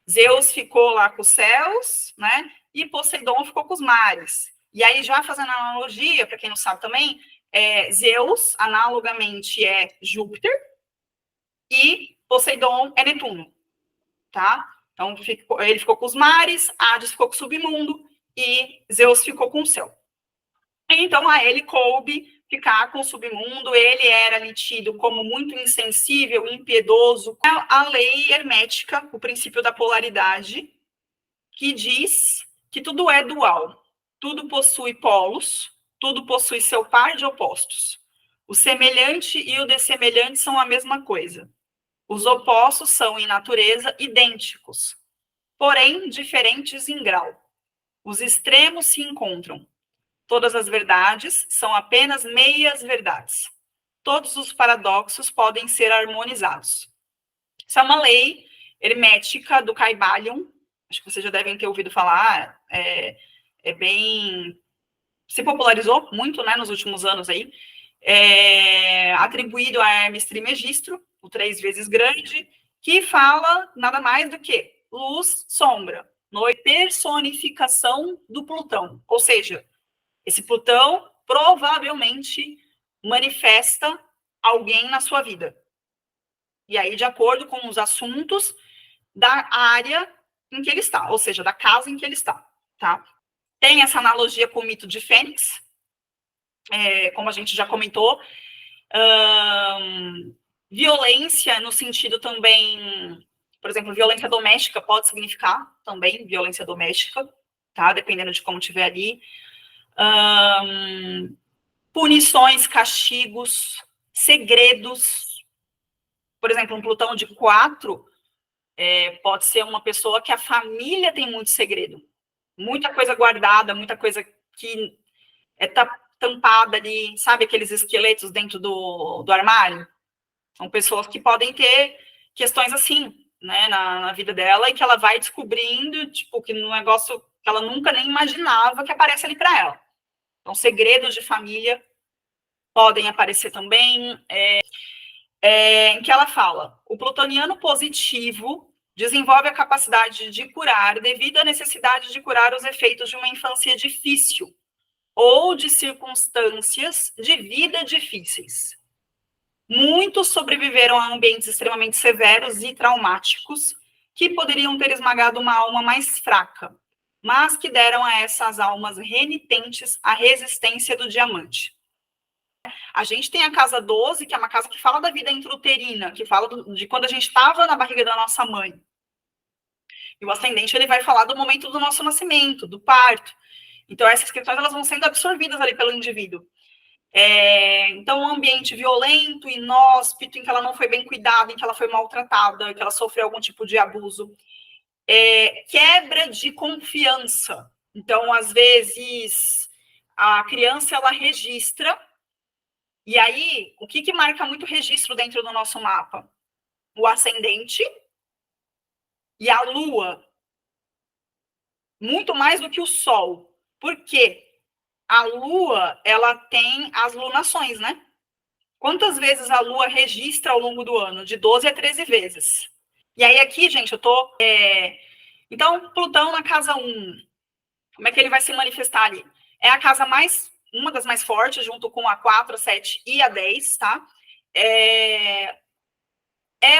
Zeus ficou lá com os céus, né? E Poseidon ficou com os mares. E aí, já fazendo analogia, para quem não sabe também, Zeus, analogamente, é Júpiter, e Poseidon é Netuno, tá? Então, ele ficou com os mares, Hades ficou com o submundo, e Zeus ficou com o céu. Então, a ele coube ficar com o submundo, ele era ali tido como muito insensível, impiedoso. A lei hermética, o princípio da polaridade, que diz que tudo é dual, tudo possui polos, tudo possui seu par de opostos. O semelhante e o dessemelhante são a mesma coisa. Os opostos são, em natureza, idênticos, porém diferentes em grau. Os extremos se encontram. Todas as verdades são apenas meias verdades. Todos os paradoxos podem ser harmonizados. Isso é uma lei hermética do Kybalion. Acho que vocês já devem ter ouvido falar. É bem... Se popularizou muito, né, nos últimos anos aí. Atribuído a Hermes Trismegisto, o 3 vezes grande, que fala nada mais do que luz, sombra, noite, personificação do Plutão. Ou seja, esse Plutão provavelmente manifesta alguém na sua vida. E aí, de acordo com os assuntos da área em que ele está, ou seja, da casa em que ele está, tá? Tem essa analogia com o mito de Fênix, como a gente já comentou. Violência no sentido também, por exemplo, violência doméstica pode significar também violência doméstica, tá? Dependendo de como estiver ali. Punições, castigos, segredos. Por exemplo, um Plutão de 4 pode ser uma pessoa que a família tem muito segredo. Muita coisa guardada, muita coisa que tampada ali, sabe aqueles esqueletos dentro do armário? São pessoas que podem ter questões assim, né, na vida dela, e que ela vai descobrindo, tipo, que no negócio que ela nunca nem imaginava que aparece ali para ela. Então, segredos de família podem aparecer também, em que ela fala: o plutoniano positivo desenvolve a capacidade de curar devido à necessidade de curar os efeitos de uma infância difícil ou de circunstâncias de vida difíceis. Muitos sobreviveram a ambientes extremamente severos e traumáticos que poderiam ter esmagado uma alma mais fraca, mas que deram a essas almas renitentes a resistência do diamante. A gente tem a casa 12, que é uma casa que fala da vida intrauterina, que fala de quando a gente estava na barriga da nossa mãe. E o ascendente, ele vai falar do momento do nosso nascimento, do parto. Então, essas questões, elas vão sendo absorvidas ali pelo indivíduo. Então, um ambiente violento, inóspito, em que ela não foi bem cuidada, em que ela foi maltratada, que ela sofreu algum tipo de abuso. Quebra de confiança. Então, às vezes, a criança, ela registra. E aí, o que marca muito registro dentro do nosso mapa? O ascendente e a lua. Muito mais do que o sol. Por quê? A lua, ela tem as lunações, né? Quantas vezes a lua registra ao longo do ano? De 12 a 13 vezes. E aí aqui, gente, eu tô... Então, Plutão na casa 1. Como é que ele vai se manifestar ali? É a casa uma das mais fortes, junto com a 4, a 7 e a 10, tá?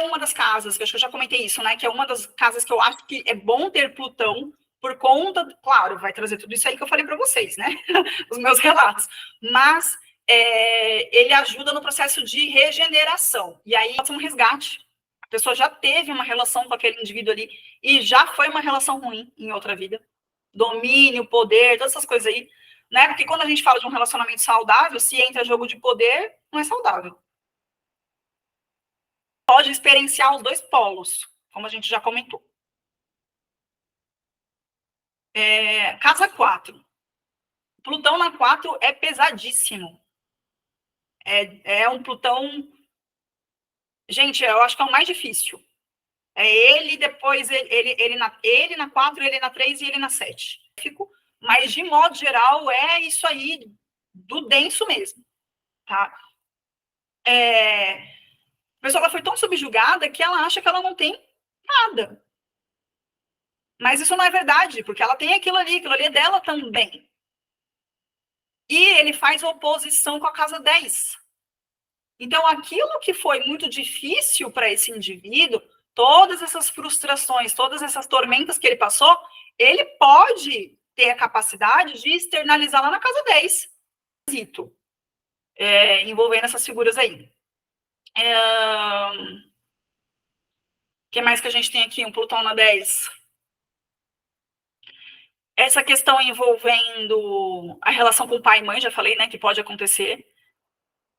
Uma das casas, que eu acho que eu já comentei isso, né? Que é uma das casas que eu acho que é bom ter Plutão, por conta, claro, vai trazer tudo isso aí que eu falei para vocês, né? Os meus relatos. Mas ele ajuda no processo de regeneração. E aí pode ser um resgate. A pessoa já teve uma relação com aquele indivíduo ali e já foi uma relação ruim em outra vida. Domínio, poder, todas essas coisas aí. Né? Porque quando a gente fala de um relacionamento saudável, se entra jogo de poder, não é saudável. Pode experienciar os dois polos, como a gente já comentou. Casa 4. Plutão na 4 é pesadíssimo. É um Plutão... Gente, eu acho que é o mais difícil. Ele, depois, ele na 4, ele na 3 e ele na 7. Mas, de modo geral, é isso aí do denso mesmo. Tá? A pessoa ela foi tão subjugada que ela acha que ela não tem nada. Mas isso não é verdade, porque ela tem aquilo ali é dela também. E ele faz oposição com a casa 10. Então, aquilo que foi muito difícil para esse indivíduo, todas essas frustrações, todas essas tormentas que ele passou, ele pode ter a capacidade de externalizar lá na casa 10. Envolvendo essas figuras aí. O que mais que a gente tem aqui? Um Plutão na 10. Essa questão envolvendo a relação com pai e mãe, já falei, né, que pode acontecer,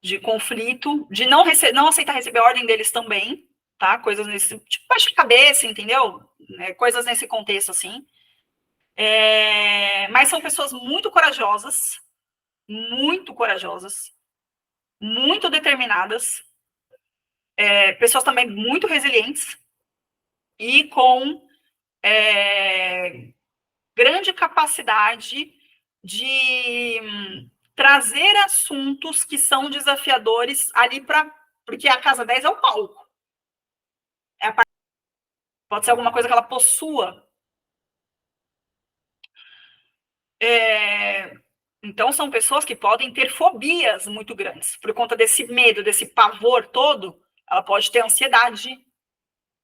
de conflito, de não aceitar receber a ordem deles também, tá? Coisas nesse, tipo, baixa cabeça, entendeu? Coisas nesse contexto, assim. Mas são pessoas muito corajosas, muito determinadas, pessoas também muito resilientes e com grande capacidade de trazer assuntos que são desafiadores ali porque a casa 10 é o palco. Pode ser alguma coisa que ela possua. Então, são pessoas que podem ter fobias muito grandes. Por conta desse medo, desse pavor todo, ela pode ter ansiedade,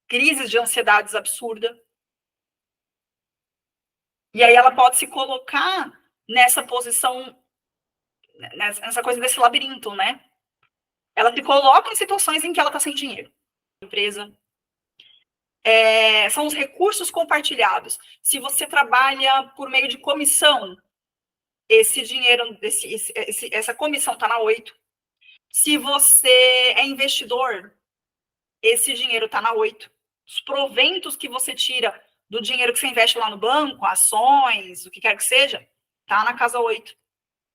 crises de ansiedades absurdas. E aí ela pode se colocar nessa posição, nessa coisa desse labirinto, né? Ela se coloca em situações em que ela está sem dinheiro. Empresa. São os recursos compartilhados. Se você trabalha por meio de comissão, esse dinheiro, essa comissão está na 8. Se você é investidor, esse dinheiro está na 8. Os proventos que você tira do dinheiro que você investe lá no banco, ações, o que quer que seja, está na casa 8.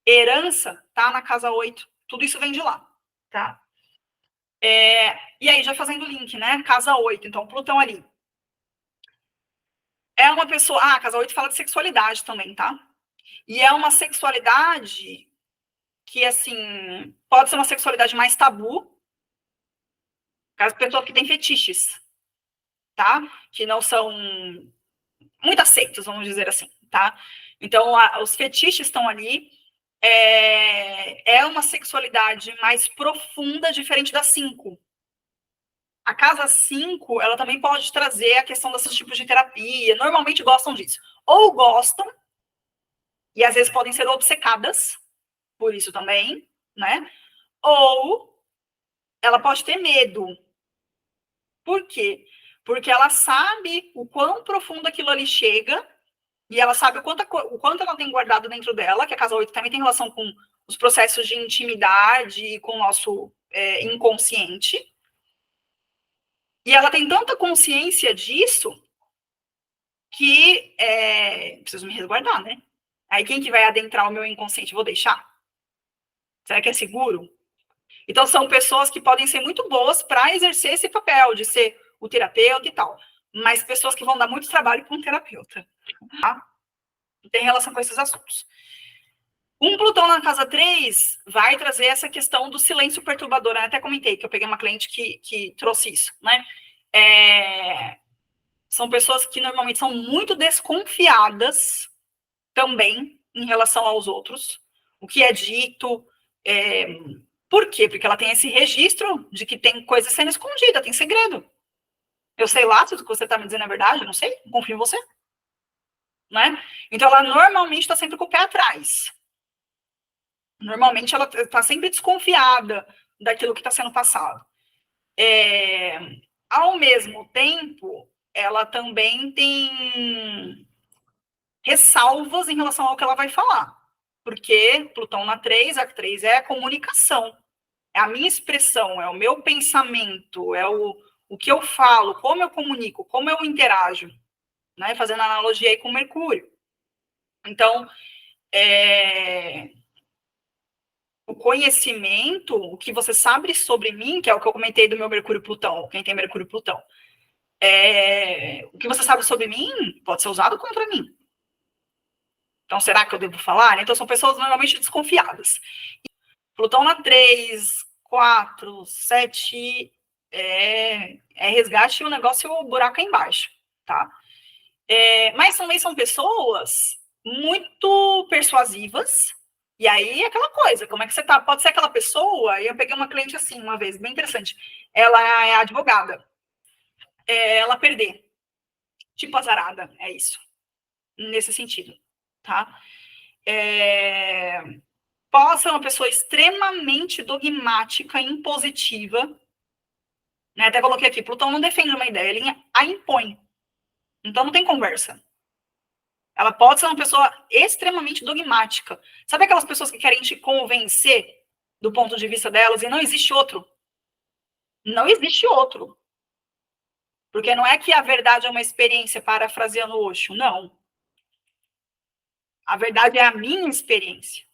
Herança está na casa 8. Tudo isso vem de lá, tá? E aí, já fazendo o link, né? Casa 8, então, Plutão ali. É uma pessoa... a casa 8 fala de sexualidade também, tá? E é uma sexualidade que, assim, pode ser uma sexualidade mais tabu, as pessoas que têm fetiches, tá? Que não são muito aceitos, vamos dizer assim, tá? Então, os fetiches estão ali. É uma sexualidade mais profunda, diferente da 5. A casa 5, ela também pode trazer a questão desses tipos de terapia. Normalmente gostam disso. Ou gostam, e às vezes podem ser obcecadas por isso também, né? Ou ela pode ter medo. Por quê? Porque ela sabe o quão profundo aquilo ali chega, e ela sabe o quanto ela tem guardado dentro dela, que a casa 8 também tem relação com os processos de intimidade e com o nosso inconsciente. E ela tem tanta consciência disso que preciso me resguardar, né? Aí quem que vai adentrar o meu inconsciente? Vou deixar? Será que é seguro? Então, são pessoas que podem ser muito boas para exercer esse papel de ser o terapeuta e tal, mas pessoas que vão dar muito trabalho com um terapeuta, tá? Tem relação com esses assuntos. Um Plutão na casa 3 vai trazer essa questão do silêncio perturbador. Eu até comentei que eu peguei uma cliente que trouxe isso, né? São pessoas que normalmente são muito desconfiadas também em relação aos outros, o que é dito. Por quê? Porque ela tem esse registro de que tem coisa sendo escondida, tem segredo. Eu sei lá se o que você está me dizendo é verdade, eu não sei, não confio em você. Né? Então, ela normalmente está sempre com o pé atrás. Normalmente, ela está sempre desconfiada daquilo que está sendo passado. Ao mesmo tempo, ela também tem ressalvas em relação ao que ela vai falar. Porque Plutão na 3, a 3 é a comunicação. É a minha expressão, é o meu pensamento, é o que eu falo, como eu comunico, como eu interajo. Né? Fazendo analogia aí com Mercúrio. Então, o conhecimento, o que você sabe sobre mim, que é o que eu comentei do meu Mercúrio-Plutão, quem tem Mercúrio-Plutão, o que você sabe sobre mim pode ser usado contra mim. Então, será que eu devo falar? Então, são pessoas normalmente desconfiadas. Plutão na 3, 4, 7, resgate e o negócio, o buraco é embaixo, tá? Mas também são pessoas muito persuasivas. E aí, aquela coisa, como é que você tá? Pode ser aquela pessoa, eu peguei uma cliente assim, uma vez, bem interessante. Ela é advogada. Ela perder. Tipo azarada, é isso. Nesse sentido, tá? Pode ser uma pessoa extremamente dogmática, impositiva, né? Até coloquei aqui, Plutão não defende uma ideia, ele a impõe. Então não tem conversa. Ela pode ser uma pessoa extremamente dogmática. Sabe aquelas pessoas que querem te convencer do ponto de vista delas e não existe outro? Não existe outro. Porque não é que a verdade é uma experiência, parafraseando o Osho, não. A verdade é a minha experiência.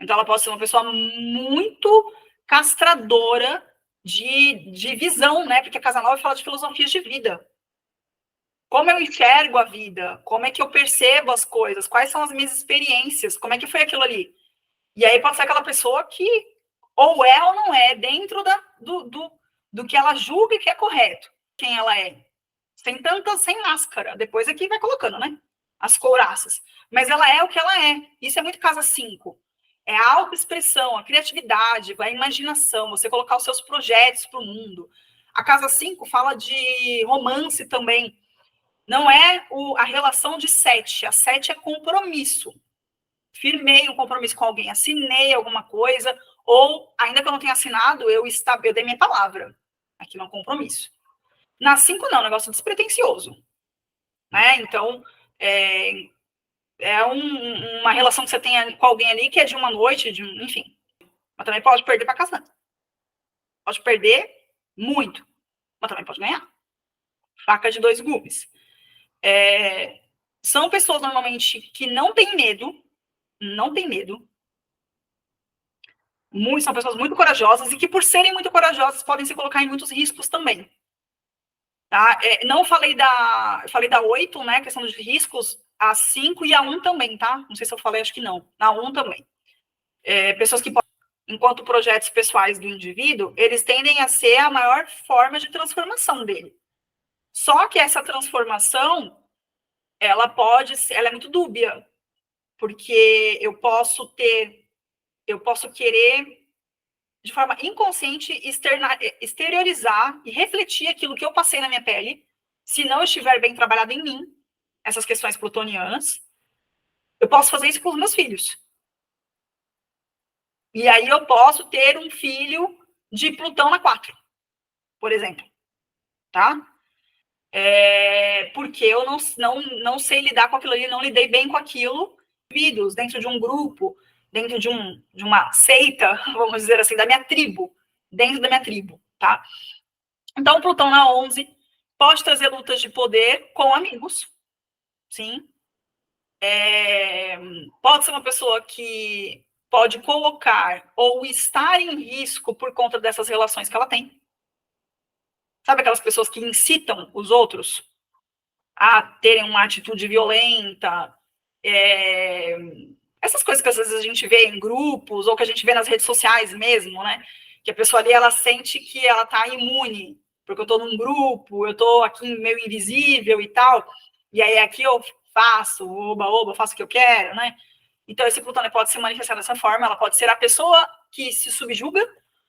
Então ela pode ser uma pessoa muito castradora de visão, né? Porque a Casa Nova fala de filosofias de vida. Como eu enxergo a vida, como é que eu percebo as coisas, quais são as minhas experiências, como é que foi aquilo ali. E aí pode ser aquela pessoa que ou é ou não é, dentro do que ela julga que é correto, quem ela é. Sem máscara, depois aqui vai colocando, né? As couraças. Mas ela é o que ela é. Isso é muito casa 5. É a autoexpressão, a criatividade, a imaginação, você colocar os seus projetos para o mundo. A casa 5 fala de romance também. Não é a relação de 7. A 7 é compromisso. Firmei um compromisso com alguém, assinei alguma coisa, ou, ainda que eu não tenha assinado, eu dei minha palavra. Aquilo é um compromisso. Na 5, não, é um negócio despretensioso. Né? Então, uma relação que você tem com alguém ali que é de uma noite, enfim. Mas também pode perder para casar. Pode perder muito, mas também pode ganhar. Faca de dois gumes. São pessoas, normalmente, que não têm medo, são pessoas muito corajosas e que, por serem muito corajosas, podem se colocar em muitos riscos também. Tá? Não falei falei da 8, né? Questão dos riscos, a 5 e a 1 também, tá? Não sei se eu falei, acho que não. Na 1 também. Pessoas que, enquanto projetos pessoais do indivíduo, eles tendem a ser a maior forma de transformação dele. Só que essa transformação, ela é muito dúbia, porque eu posso querer, de forma inconsciente, exteriorizar e refletir aquilo que eu passei na minha pele, se não estiver bem trabalhado em mim, essas questões plutonianas, eu posso fazer isso com os meus filhos. E aí eu posso ter um filho de Plutão na 4, por exemplo. Tá? Porque eu não sei lidar com aquilo ali, não lidei bem com aquilo, dentro de um grupo, dentro de uma seita, vamos dizer assim, da minha tribo, dentro da minha tribo, tá? Então, Plutão na 11 pode trazer lutas de poder com amigos, sim. Pode ser uma pessoa que pode colocar ou estar em risco por conta dessas relações que ela tem. Sabe aquelas pessoas que incitam os outros a terem uma atitude violenta? Essas coisas que às vezes a gente vê em grupos, ou que a gente vê nas redes sociais mesmo, né? Que a pessoa ali, ela sente que ela está imune, porque eu estou num grupo, eu estou aqui meio invisível e tal, e aí aqui eu faço, oba, faço o que eu quero, né? Então, esse Plutão pode se manifestar dessa forma, ela pode ser a pessoa que se subjuga,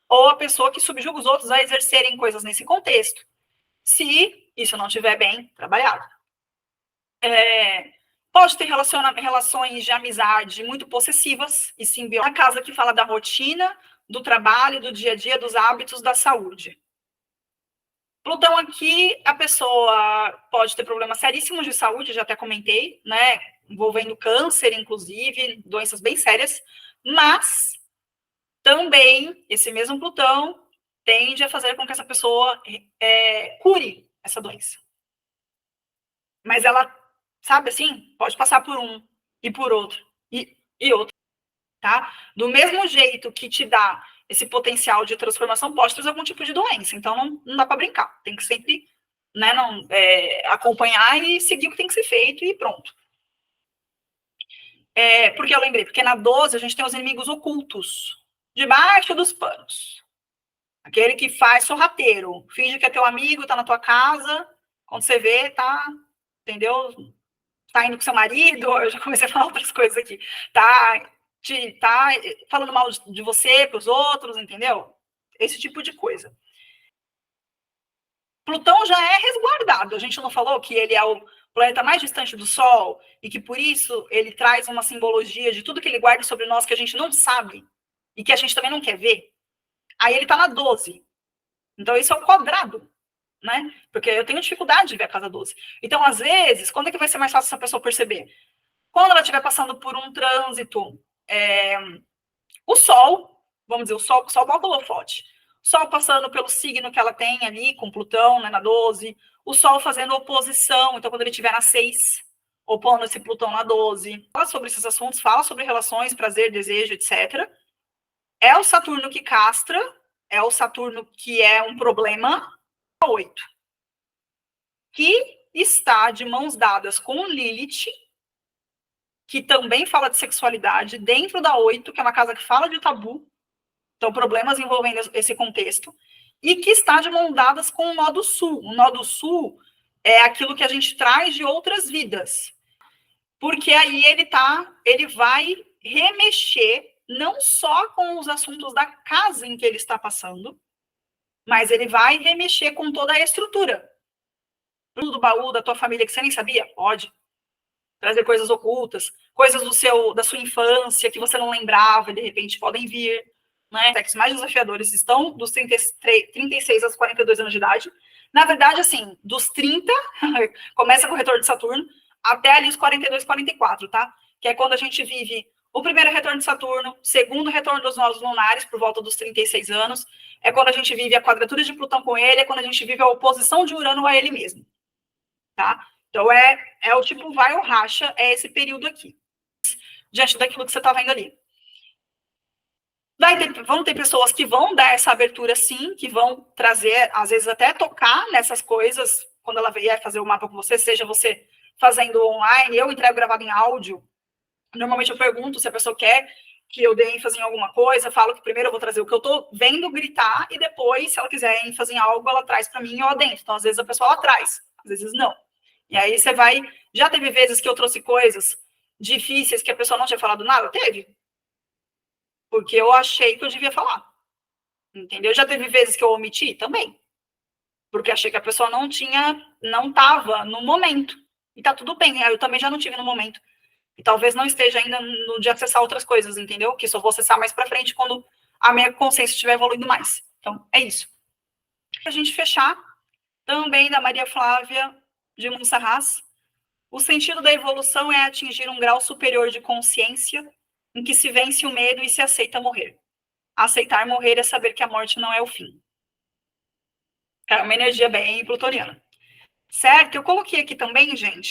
ou a pessoa que subjuga os outros a exercerem coisas nesse contexto, se isso não estiver bem trabalhado. Pode ter relações de amizade muito possessivas e simbióticas. Na casa que fala da rotina, do trabalho, do dia a dia, dos hábitos, da saúde. Plutão aqui, a pessoa pode ter problemas seríssimos de saúde, já até comentei, né? Envolvendo câncer, inclusive, doenças bem sérias, mas também esse mesmo Plutão tende a fazer com que essa pessoa cure essa doença. Mas ela, sabe assim, pode passar por um e por outro e outro, tá? Do mesmo jeito que te dá esse potencial de transformação, pode trazer algum tipo de doença. Então, não dá para brincar. Tem que sempre, né, acompanhar e seguir o que tem que ser feito e pronto. Porque eu lembrei, porque na 12 a gente tem os inimigos ocultos, debaixo dos panos. Aquele que faz sorrateiro, finge que é teu amigo, tá na tua casa, quando você vê, tá, entendeu? tá indo com seu marido, eu já comecei a falar outras coisas aqui, tá falando mal de você para os outros, entendeu? Esse tipo de coisa. Plutão já é resguardado. A gente não falou que ele é o planeta mais distante do Sol e que por isso ele traz uma simbologia de tudo que ele guarda sobre nós que a gente não sabe e que a gente também não quer ver. Aí ele está na 12. Então isso é o quadrado, né? Porque eu tenho dificuldade de ver a casa 12. Então, às vezes, quando é que vai ser mais fácil essa pessoa perceber? Quando ela estiver passando por um trânsito, o Sol, vamos dizer, o Sol bota o holofote. Sol passando pelo signo que ela tem ali, com Plutão, né, na 12. O Sol fazendo oposição, então quando ele estiver na 6, opondo esse Plutão na 12. Fala sobre esses assuntos, fala sobre relações, prazer, desejo, etc. É o Saturno que castra, é o Saturno que é um problema. 8. Que está de mãos dadas com Lilith, que também fala de sexualidade, dentro da 8, que é uma casa que fala de tabu, então problemas envolvendo esse contexto, e que está de mãos dadas com o nó do sul. O nó do sul é aquilo que a gente traz de outras vidas, porque aí ele vai remexer não só com os assuntos da casa em que ele está passando, mas ele vai remexer com toda a estrutura. Tudo do baú da tua família que você nem sabia? Pode. Trazer coisas ocultas, coisas da sua infância que você não lembrava, e de repente podem vir. Né? Os sexos mais desafiadores estão dos 36 aos 42 anos de idade. Na verdade, assim, dos 30, começa com o retorno de Saturno, até ali os 42, 44, tá? Que é quando a gente vive o primeiro retorno de Saturno, segundo retorno dos nós lunares, por volta dos 36 anos, é quando a gente vive a quadratura de Plutão com ele, é quando a gente vive a oposição de Urano a ele mesmo, tá? Então, é o tipo vai ou racha, é esse período aqui, diante daquilo que você está vendo ali. Vão ter pessoas que vão dar essa abertura, sim, que vão trazer, às vezes até tocar nessas coisas, quando ela vier fazer o mapa com você, seja você fazendo online, eu entrego gravado em áudio. Normalmente eu pergunto se a pessoa quer que eu dê ênfase em alguma coisa, falo que primeiro eu vou trazer o que eu estou vendo gritar, e depois, se ela quiser ênfase em algo, ela traz para mim ou dentro. Então, às vezes a pessoa ela traz, às vezes não. E aí você vai... Já teve vezes que eu trouxe coisas difíceis que a pessoa não tinha falado nada? Teve. Porque eu achei que eu devia falar. Entendeu? Já teve vezes que eu omiti? Também. Porque achei que a pessoa não estava no momento. E tá tudo bem. Eu também já não tive no momento. E talvez não esteja ainda no de acessar outras coisas, entendeu? Que só vou acessar mais para frente quando a minha consciência estiver evoluindo mais. Então, é isso. A gente fechar, também da Maria Flávia de Monserrat, o sentido da evolução é atingir um grau superior de consciência em que se vence o medo e se aceita morrer. Aceitar morrer é saber que a morte não é o fim. É uma energia bem plutoniana. Certo? Eu coloquei aqui também, gente,